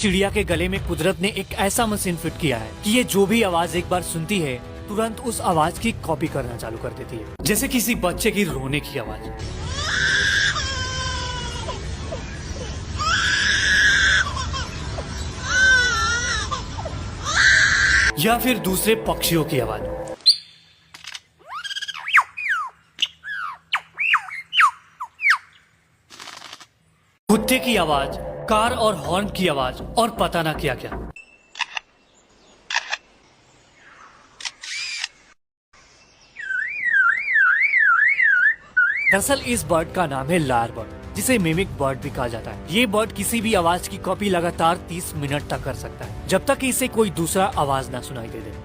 चिड़िया के गले में कुदरत ने एक ऐसा मशीन फिट किया है कि ये जो भी आवाज एक बार सुनती है तुरंत उस आवाज की कॉपी करना चालू कर देती है, जैसे किसी बच्चे की रोने की आवाज, या फिर दूसरे पक्षियों की आवाज। कुत्ते की आवाज, कार और हॉर्न की आवाज और पता ना क्या क्या। दरअसल इस बर्ड का नाम है लायर बर्ड, जिसे मिमिक बर्ड भी कहा जाता है। ये बर्ड किसी भी आवाज की कॉपी लगातार 30 मिनट तक कर सकता है, जब तक कि इसे कोई दूसरा आवाज ना सुनाई दे।